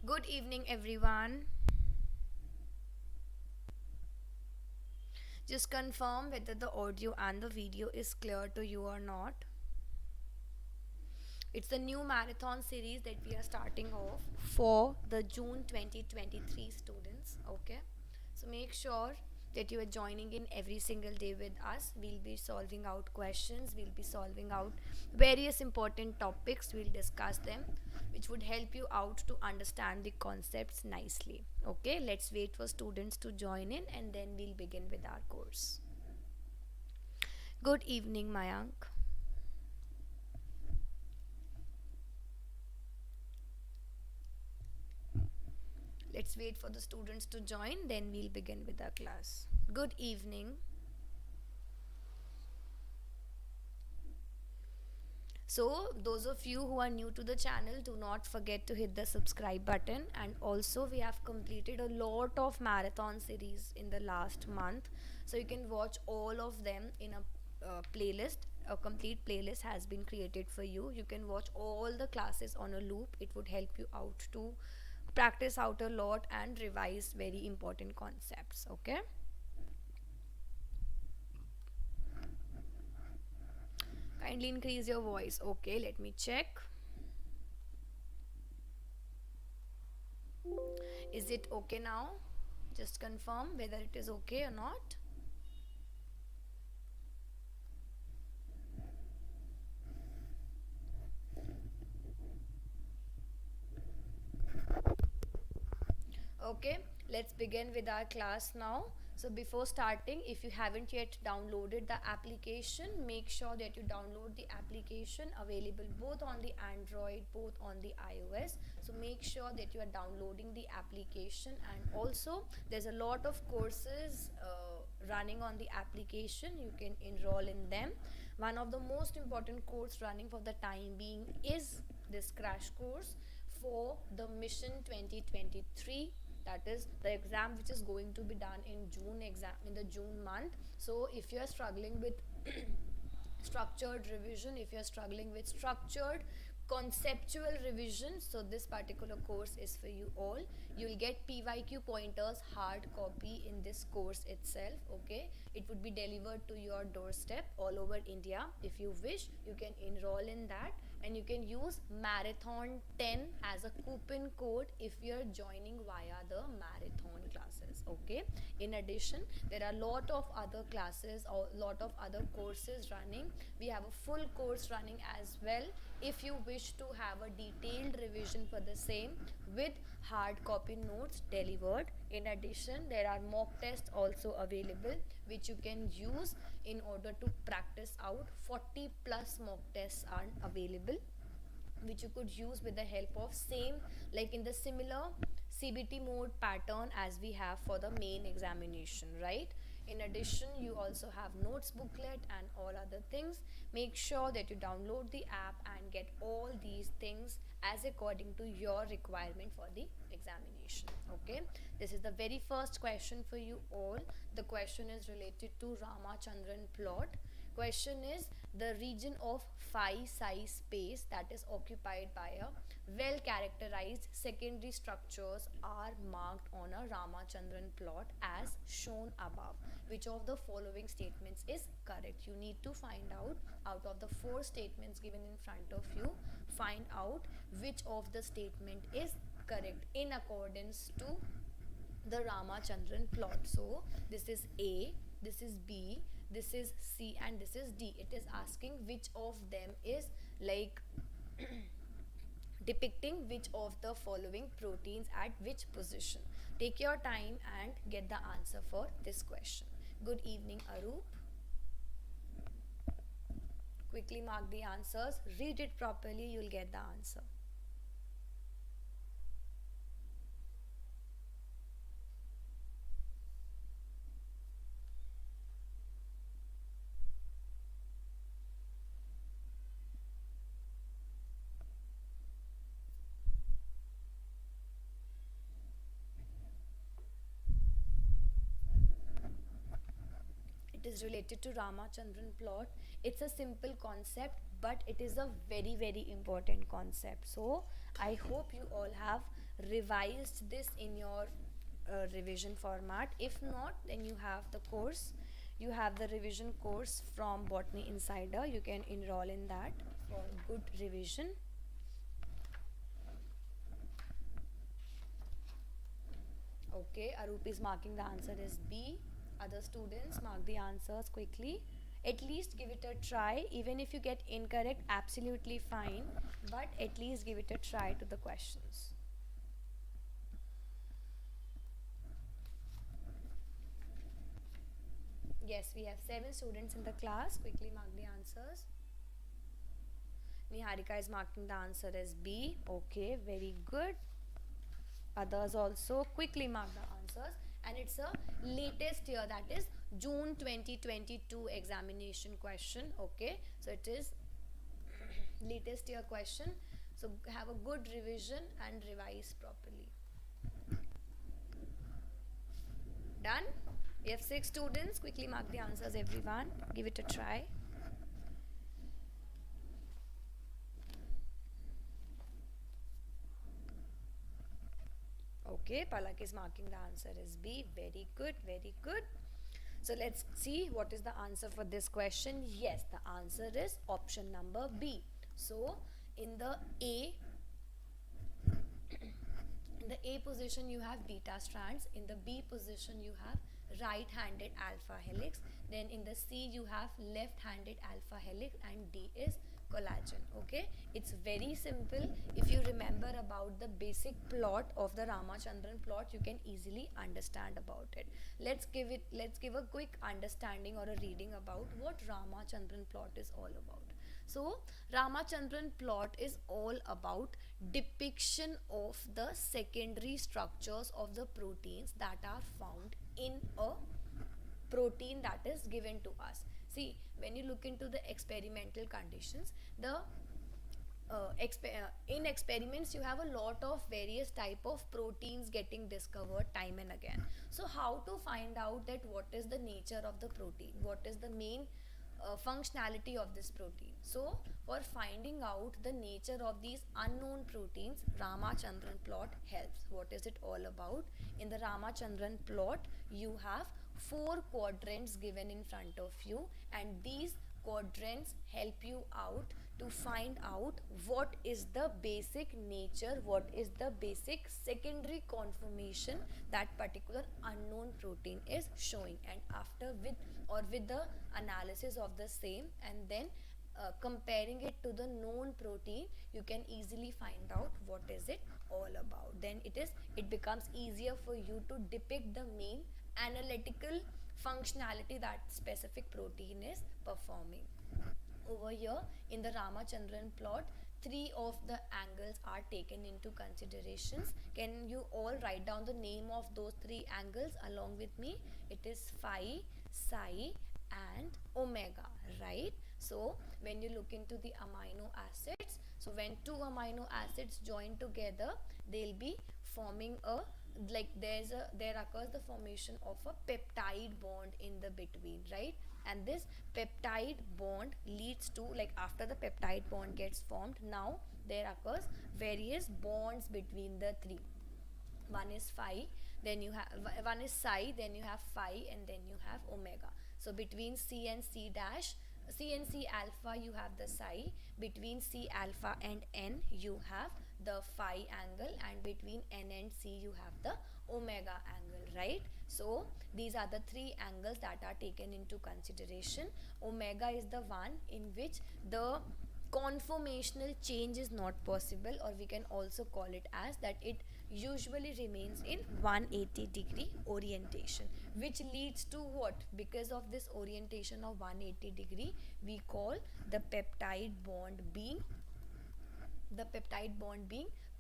Good evening, everyone. Just confirm whether the audio and the video is clear to you or not. It's the new marathon series that we are starting off for the June 2023 students. Okay, so make sure that you are joining in every single day with us. We'll be solving out questions, we'll be solving out various important topics, we'll discuss them, which would help you out to understand the concepts nicely. Okay, let's wait for students to join in and then we'll begin with our course. Good evening, Mayank. Let's wait for the students to join, then we'll begin with our class. Good evening. So, those of you who are new to the channel, do not forget to hit the subscribe button. And also, we have completed a lot of marathon series in the last month. So, you can watch all of them in a playlist. A complete playlist has been created for you. You can watch all the classes on a loop. It would help you out to practice out a lot and revise very important concepts. Okay. Kindly increase your voice. Okay, let me check. Is it okay now? Just confirm whether it is okay or not. Okay, let's begin with our class now. So before starting, if you haven't yet downloaded the application, make sure that you download the application, available both on the Android, both on the iOS. So make sure that you are downloading the application, and also there's a lot of courses running on the application. You can enroll in them. One of the most important course running for the time being is this crash course for the Mission 2023. That is the exam which is going to be done in the June month. So if you are struggling with structured revision, if you are struggling with structured conceptual revision, so this particular course is for you all. You will get PYQ pointers hard copy in this course itself. Okay, it would be delivered to your doorstep all over India. If you wish, you can enroll in that, and you can use marathon 10 as a coupon code if you're joining via the marathon classes. Okay, in addition, there are a lot of other classes or lot of other courses running. We have a full course running as well if you wish to have a detailed revision for the same with hard copy notes delivered. In addition, there are mock tests also available which you can use in order to practice out. 40 plus mock tests are available which you could use with the help of same, like in the similar CBT mode pattern as we have for the main examination, right? In addition, you also have notes booklet and all other things. Make sure that you download the app and get all these things as according to your requirement for the examination. Okay, this is the very first question for you all. The question is related to Ramachandran plot. Question is, the region of phi size space that is occupied by a well characterized secondary structures are marked on a Ramachandran plot as shown above. Which of the following statements is correct? You need to find out of the 4 statements given in front of you, find out which of the statement is correct in accordance to the Ramachandran plot. So this is A, this is B, this is C, and this is D. It is asking which of them is like depicting which of the following proteins at which position. Take your time and get the answer for this question. Good evening, Arup. Quickly mark the answers, read it properly, you'll get the answer. It is related to Ramachandran plot. It's a simple concept, but it is a very important concept. So I hope you all have revised this in your revision format. If not, then you have the course, you have the revision course from Botany Insider. You can enroll in that for good revision. Okay, Arup is marking the answer as B. Other students, mark the answers quickly. At least give it a try. Even if you get incorrect, absolutely fine, but at least give it a try to the questions. Yes, we have 7 students in the class. Quickly mark the answers. Niharika is marking the answer as B. Okay, very good. Others also quickly mark the answers. And it's a latest year, that is June 2022 examination question. Okay, so it is latest year question. So have a good revision and revise properly. Done? We have 6 students. Quickly mark the answers, everyone. Give it a try. Okay, Palak is marking the answer as B. Very good, very good. So let's see what is the answer for this question. Yes, the answer is option number B. So in the A position you have beta strands, in the B position you have right-handed alpha helix, then in the C you have left-handed alpha helix, and D is collagen. Okay, it's very simple. If you remember about the basic plot of the Ramachandran plot, you can easily understand about it. Let's give a quick understanding or a reading about what Ramachandran plot is all about. So Ramachandran plot is all about depiction of the secondary structures of the proteins that are found in a protein that is given to us. See, when you look into the experimental conditions, the in experiments you have a lot of various type of proteins getting discovered time and again. So how to find out that what is the nature of the protein, what is the main functionality of this protein? So for finding out the nature of these unknown proteins, Ramachandran plot helps. What is it all about? In the Ramachandran plot you have 4 quadrants given in front of you, and these quadrants help you out to find out what is the basic nature, what is the basic secondary conformation that particular unknown protein is showing. And after with the analysis of the same, and then comparing it to the known protein, you can easily find out what is it all about. Then it becomes easier for you to depict the main analytical functionality that specific protein is performing. Over here in the Ramachandran plot, 3 of the angles are taken into considerations. Can you all write down the name of those 3 angles along with me? It is phi, psi and omega, right? So when you look into the amino acids, so when 2 amino acids join together, they'll be forming a, like there occurs the formation of a peptide bond in the between, right? And this peptide bond leads to, like after the peptide bond gets formed, now there occurs various bonds between the 3. One is phi, then you have one is psi, then you have phi, and then you have omega. So between C and C dash, C and C alpha you have the psi, between C alpha and N you have the phi angle, and between N and C you have the omega angle, right? So these are the 3 angles that are taken into consideration. Omega is the one in which the conformational change is not possible, or we can also call it as that it usually remains in 180-degree orientation, which leads to what? Because of this orientation of 180-degree, we call the peptide bond being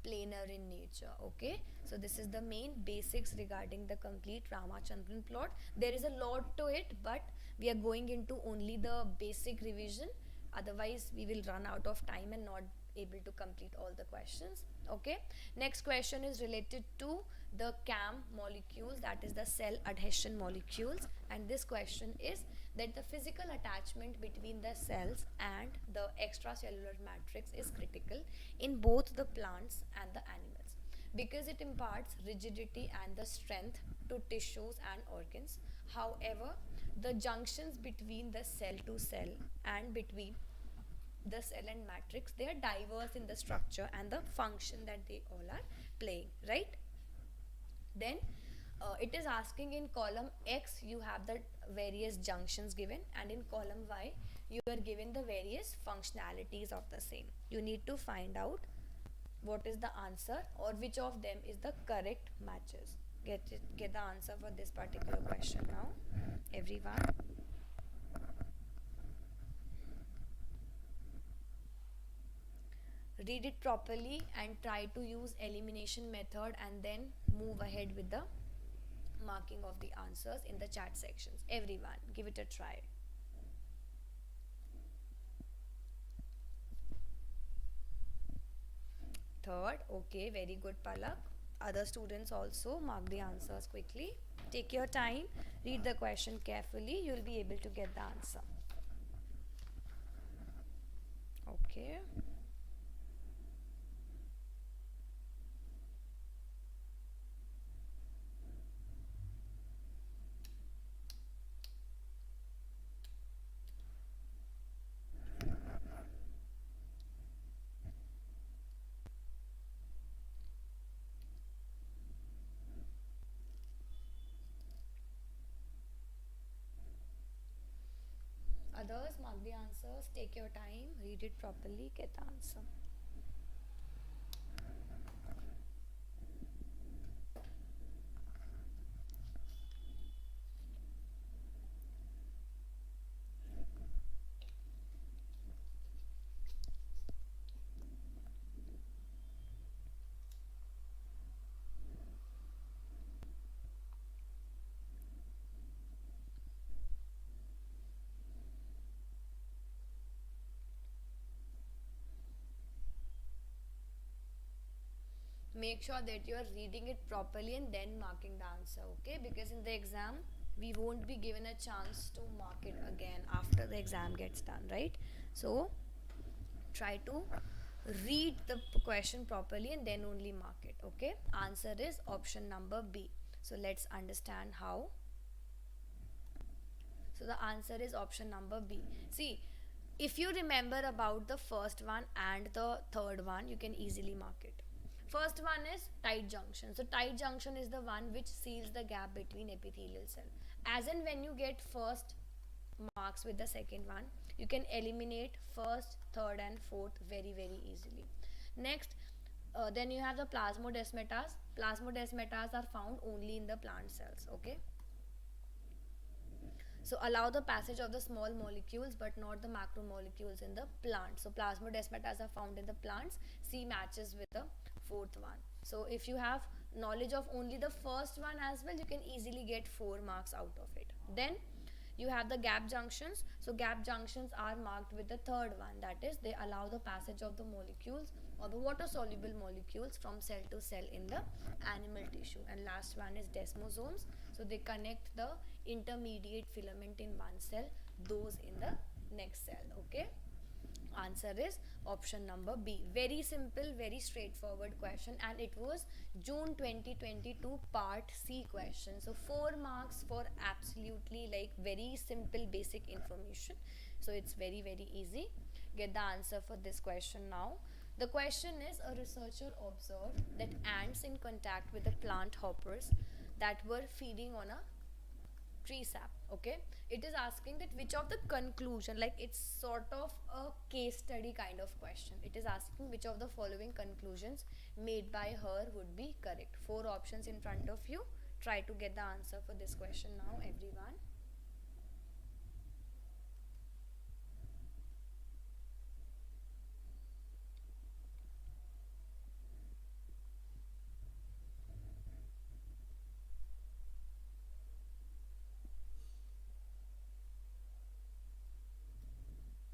planar in nature. Okay, so this is the main basics regarding the complete Ramachandran plot. There is a lot to it, but we are going into only the basic revision, otherwise we will run out of time and not able to complete all the questions. Okay, next question is related to the CAM molecules, that is the cell adhesion molecules, and this question is that the physical attachment between the cells and the extracellular matrix is critical in both the plants and the animals. because it imparts rigidity and the strength to tissues and organs. However, the junctions between the cell to cell and between the cell and matrix, they are diverse in the structure and the function that they all are playing, right? Then it is asking in column X you have the various junctions given, and in column Y you are given the various functionalities of the same. You need to find out what is the answer or which of them is the correct matches. Get the answer for this particular question now, everyone. Read it properly and try to use elimination method, and then move ahead with the marking of the answers in the chat sections. Everyone, give it a try. Third, okay, very good, Palak. Other students also mark the answers quickly. Take your time, read the question carefully, you'll be able to get the answer. Okay. Others, mark the answers, take your time, read it properly, get the answer. Make sure that you are reading it properly and then marking the answer, okay? Because in the exam we won't be given a chance to mark it again after the exam gets done, right? So try to read the question properly and then only mark it, okay? Answer is option number B. So let's understand how. So the answer is option number B. See, if you remember about the first one and the third one, you can easily mark it. First one is tight junction. So tight junction is the one which seals the gap between epithelial cell. As in when you get first marks with the second one, you can eliminate first, third and fourth very easily. Next, then you have the plasmodesmatas. Plasmodesmatas are found only in the plant cells, okay? So allow the passage of the small molecules but not the macromolecules in the plant. So plasmodesmatas are found in the plants. C matches with the fourth one. So if you have knowledge of only the first one as well, you can easily get 4 marks out of it. Then you have the gap junctions. So gap junctions are marked with the third one, that is they allow the passage of the molecules or the water soluble molecules from cell to cell in the animal tissue. And last one is desmosomes. So they connect the intermediate filament in one cell, those in the next cell, okay? Answer is option number B. Very simple, very straightforward question, and it was June 2022 part C question. So 4 marks for absolutely like very simple basic information. So it's very easy. Get the answer for this question now. The question is, a researcher observed that ants in contact with the plant hoppers that were feeding on a tree sap, okay? It is asking that which of the conclusion, like it's sort of a case study kind of question. It is asking which of the following conclusions made by her would be correct. 4 options in front of you. Try to get the answer for this question now, everyone.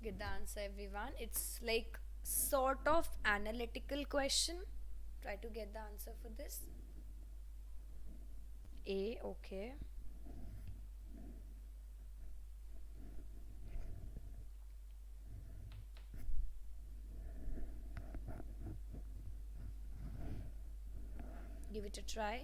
Get the answer, everyone. It's like sort of analytical question. Try to get the answer for this. A, okay. it a try.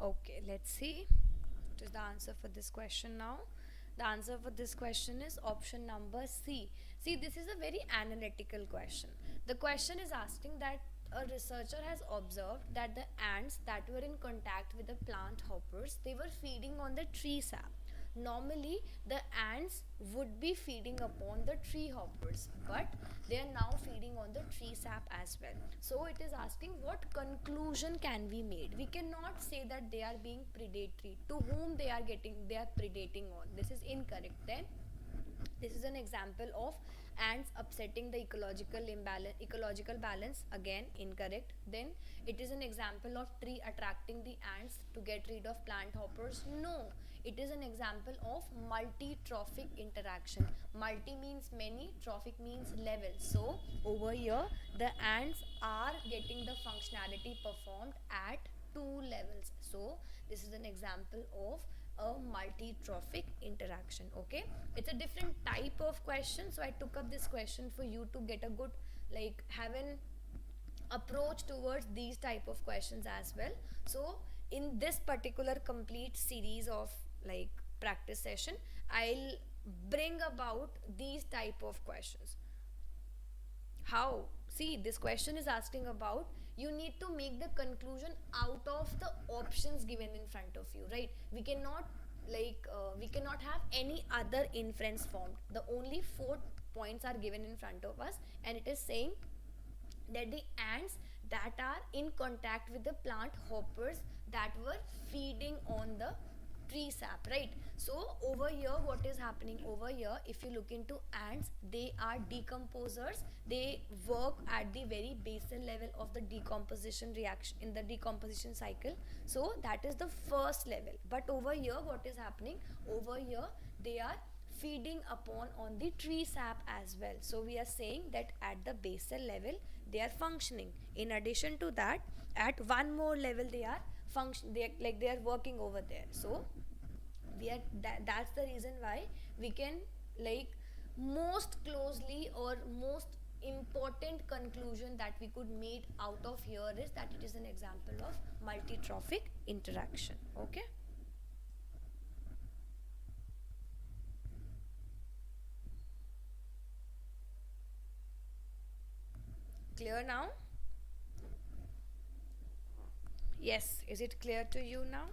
Okay, let's see. What is the answer for this question now? The answer for this question is option number C. See, this is a very analytical question. The question is asking that a researcher has observed that the ants that were in contact with the plant hoppers, they were feeding on the tree sap. Normally, the ants would be feeding upon the tree hoppers, but they are now feeding on the tree sap as well. So it is asking what conclusion can we made. We cannot say that they are being predatory. To whom they are predating on. This is incorrect. Then this is an example of ants upsetting the ecological balance, again incorrect. Then it is an example of tree attracting the ants to get rid of plant hoppers, no. It is an example of multi-trophic interaction. Multi means many, trophic means level. So over here the ants are getting the functionality performed at two levels. So this is an example of a multi-trophic interaction. Okay, it's a different type of question, so I took up this question for you to get a good, like, have an approach towards these type of questions as well. So in this particular complete series of like practice session, I'll bring about these type of questions. How? See, this question is asking about, you need to make the conclusion out of the options given in front of you, right? We cannot we cannot have any other inference formed. The only 4 points are given in front of us, and it is saying that the ants that are in contact with the plant hoppers that were feeding on the tree sap, right? So over here what is happening over here, if you look into ants, they are decomposers. They work at the very basal level of the decomposition reaction in the decomposition cycle. So that is the first level. But over here what is happening, over here they are feeding upon on the tree sap as well. So we are saying that at the basal level they are functioning. In addition to that, at one more level they are they are working over there. So we are that's the reason why we can, like, most closely or most important conclusion that we could make out of here is that it is an example of multi-trophic interaction. Okay, clear now? Yes, is it clear to you now,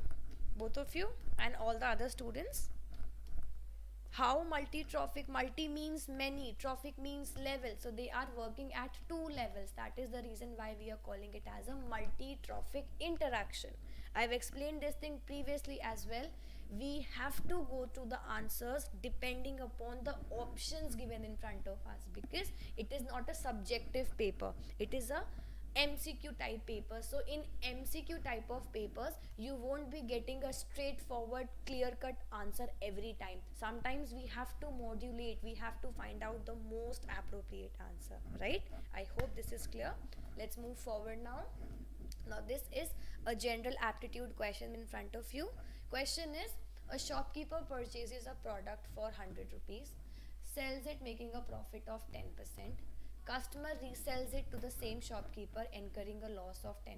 both of you and all the other students? How multi-trophic? Multi means many, trophic means level, so they are working at two levels. That is the reason why we are calling it as a multi-trophic interaction. I've explained this thing previously as well. We have to go to the answers depending upon the options given in front of us, because it is not a subjective paper, it is a MCQ type paper. So in MCQ type of papers, you won't be getting a straightforward clear cut answer every time. Sometimes we have to modulate, we have to find out the most appropriate answer, right? I hope this is clear. Let's move forward now. Now this is a general aptitude question in front of you. Question is, a shopkeeper purchases a product for 100 rupees, sells it making a profit of 10%. Customer resells it to the same shopkeeper, incurring a loss of 10%.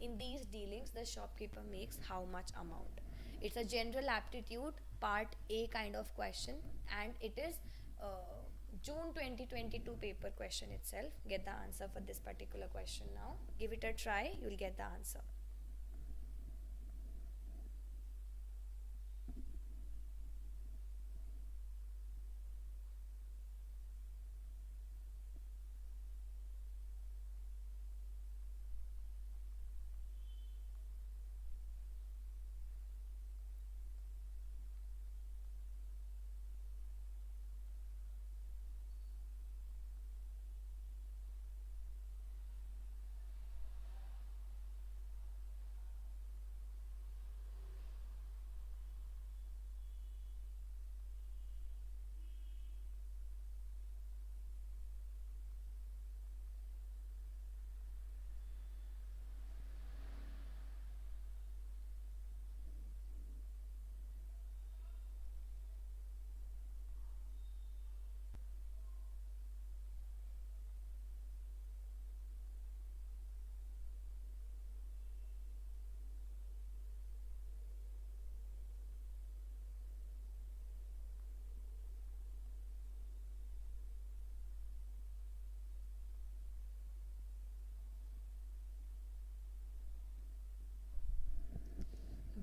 In these dealings, the shopkeeper makes how much amount? It's a general aptitude part A kind of question, and it is June 2022 paper question itself. Get the answer for this particular question now. Give it a try, you'll get the answer.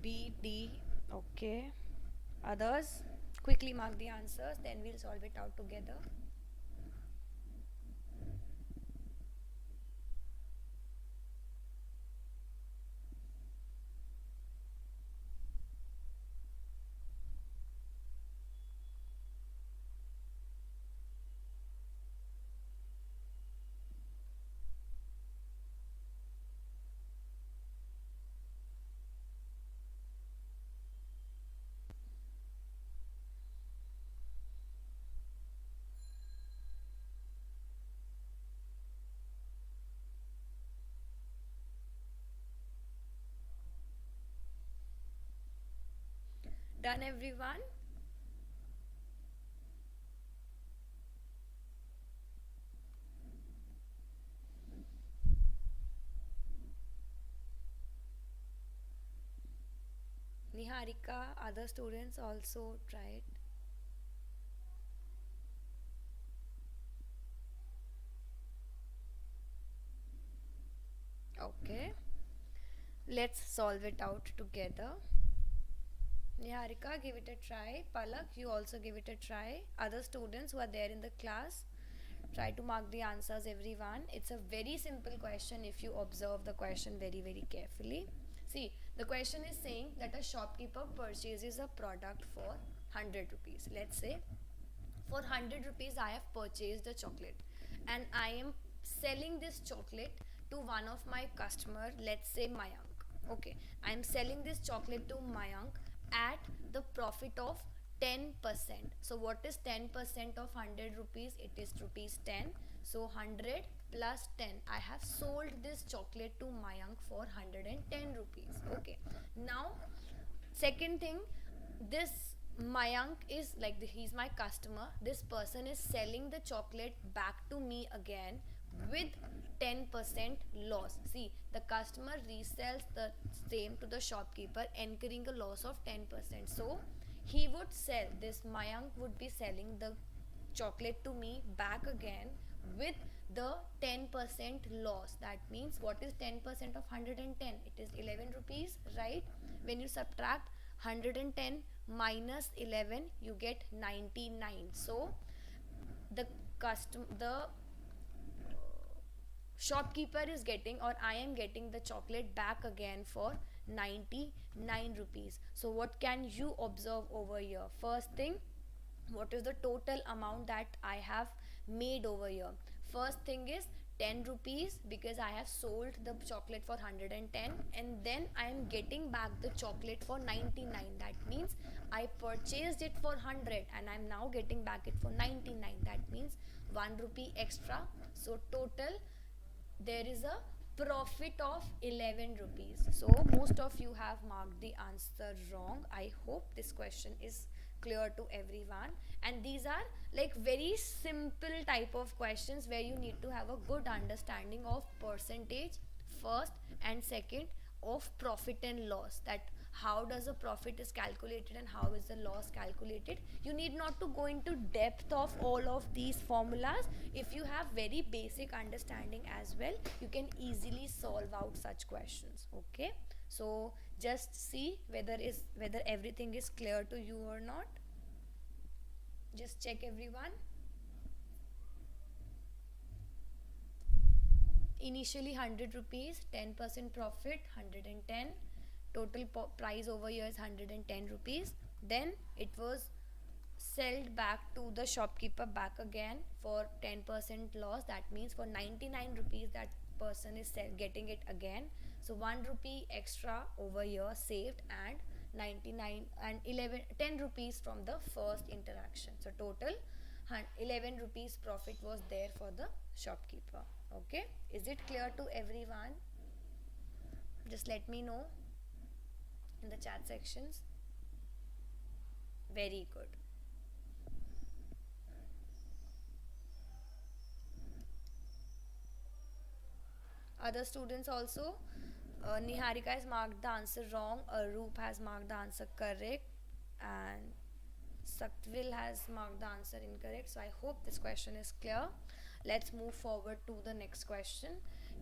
B, D. Okay. Others? Quickly mark the answers, then we'll solve it out together. Done, everyone? Niharika, other students also tried. Okay. Let's solve it out together. Niharika, give it a try. Palak, you also give it a try. Other students who are there in the class, try to mark the answers, everyone. It's a very simple question if you observe the question very, very carefully. See, the question is saying that a shopkeeper purchases a product for 100 rupees. Let's say for 100 rupees I have purchased a chocolate and I am selling this chocolate to one of my customer, let's say Mayank. Okay, I am selling this chocolate to Mayank at the profit of 10%. So what is 10% of 100 rupees? It is rupees 10. So 100 plus 10, I have sold this chocolate to Mayank for 110 rupees. Okay, now second thing, this Mayank is like he's my customer. This person is selling the chocolate back to me again with 10% loss. See, the customer resells the same to the shopkeeper, incurring a loss of 10%. So he would sell, this Mayank would be selling the chocolate to me back again with the 10% loss. That means what is 10% of 110? It is 11 rupees, right? When you subtract 110 minus 11, you get 99. So the shopkeeper is getting, or I am getting the chocolate back again for 99 rupees. So what can you observe over here? First thing, what is the total amount that I have made over here? First thing is 10 rupees because I have sold the chocolate for 110 and then I am getting back the chocolate for 99. That means I purchased it for 100 and I am now getting back it for 99. That means 1 rupee extra. So total there is a profit of 11 rupees. So most of you have marked the answer wrong. I hope this question is clear to everyone, and these are like very simple type of questions where you need to have a good understanding of percentage first and second of profit and loss, that how does a profit is calculated and how is the loss calculated. You need not to go into depth of all of these formulas. If you have very basic understanding as well, you can easily solve out such questions. Okay, so just see whether everything is clear to you or not. Just check, everyone. Initially 100 rupees, 10% profit, 110. Total price over here is 110 rupees. Then it was sold back to the shopkeeper back again for 10% loss. That means for 99 rupees that person is getting it again. So 1 rupee extra over here saved, and 99 and 11 10 rupees from the first interaction. So total 11 rupees profit was there for the shopkeeper. Okay, is it clear to everyone? Just let me know in the chat sections. Very good. Other students also. Niharika has marked the answer wrong. Arup has marked the answer correct, and Saktvil has marked the answer incorrect. So I hope this question is clear. Let's move forward to the next question.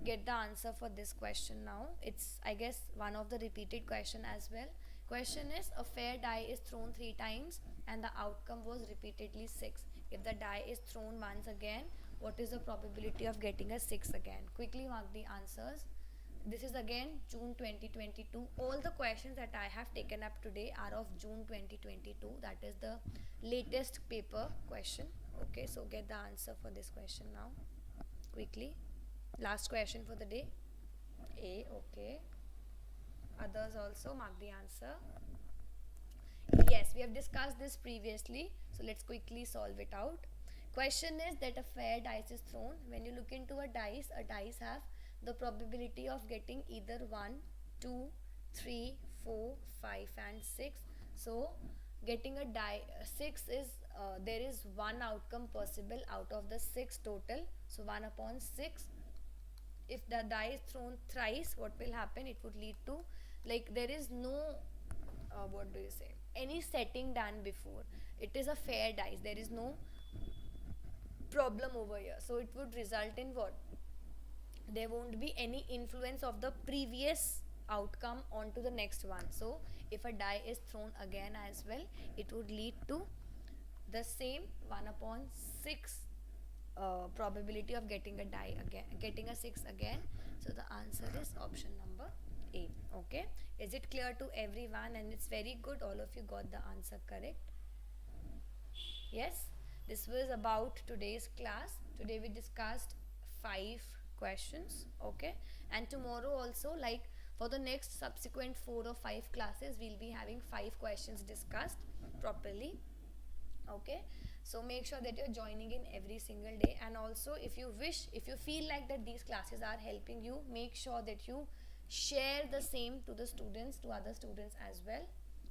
Get the answer for this question now. It's, I guess, one of the repeated question as well. Question is, a fair die is thrown 3 times and the outcome was repeatedly 6. If the die is thrown once again, what is the probability of getting a 6 again? Quickly mark the answers. This is again June 2022. All the questions that I have taken up today are of June 2022. That is the latest paper question. Okay, so get the answer for this question now. Quickly. Last question for the day. A, okay. Others also mark the answer. Yes, we have discussed this previously, so let's quickly solve it out. Question is that a fair dice is thrown. When you look into a dice have the probability of getting either 1, 2, 3, 4, 5 and 6. So getting a die 6 is there is one outcome possible out of the 6 total. So 1 upon 6. If the die is thrown thrice, what will happen? It would lead to, like, there is no what do you say, any setting done before. It is a fair dice, there is no problem over here, so it would result in what? There won't be any influence of the previous outcome onto the next one. So if a die is thrown again as well, it would lead to the same 1 upon 6 probability of getting a die again, getting a 6 again. So the answer is option number A. Okay, is it clear to everyone? And it's very good, all of you got the answer correct. Yes, this was about today's class. Today we discussed 5 questions. Okay, and tomorrow also, like for the next subsequent 4 or 5 classes, we'll be having 5 questions discussed properly. Okay, so make sure that you're joining in every single day. And also, if you wish, if you feel like that these classes are helping you, make sure that you share the same to the students, to other students as well.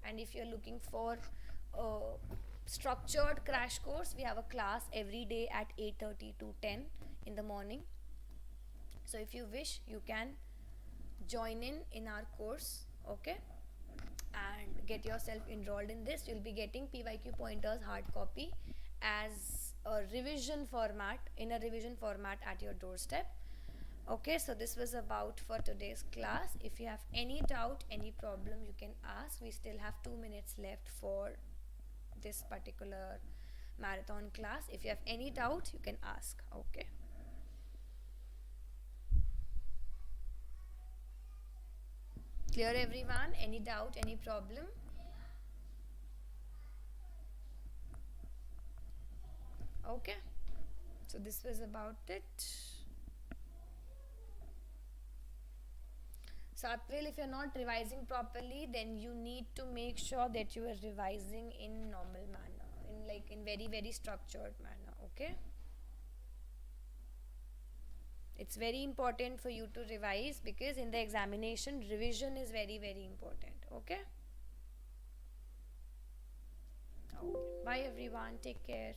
And if you're looking for a structured crash course, we have a class every day at 8:30 to 10 in the morning. So if you wish, you can join in our course. Okay, and get yourself enrolled in this. You'll be getting PYQ pointers hard copy as a revision format, in a revision format at your doorstep. Okay, so this was about for today's class. If you have any doubt, any problem, you can ask. We still have 2 minutes left for this particular marathon class. If you have any doubt, you can ask. Okay. Clear everyone? Any doubt, any problem? Okay, so this was about it. Satvil, if you're not revising properly, then you need to make sure that you are revising in normal manner, in very, very structured manner. Okay, it's very important for you to revise, because in the examination, revision is very, very important. Okay, bye everyone, take care.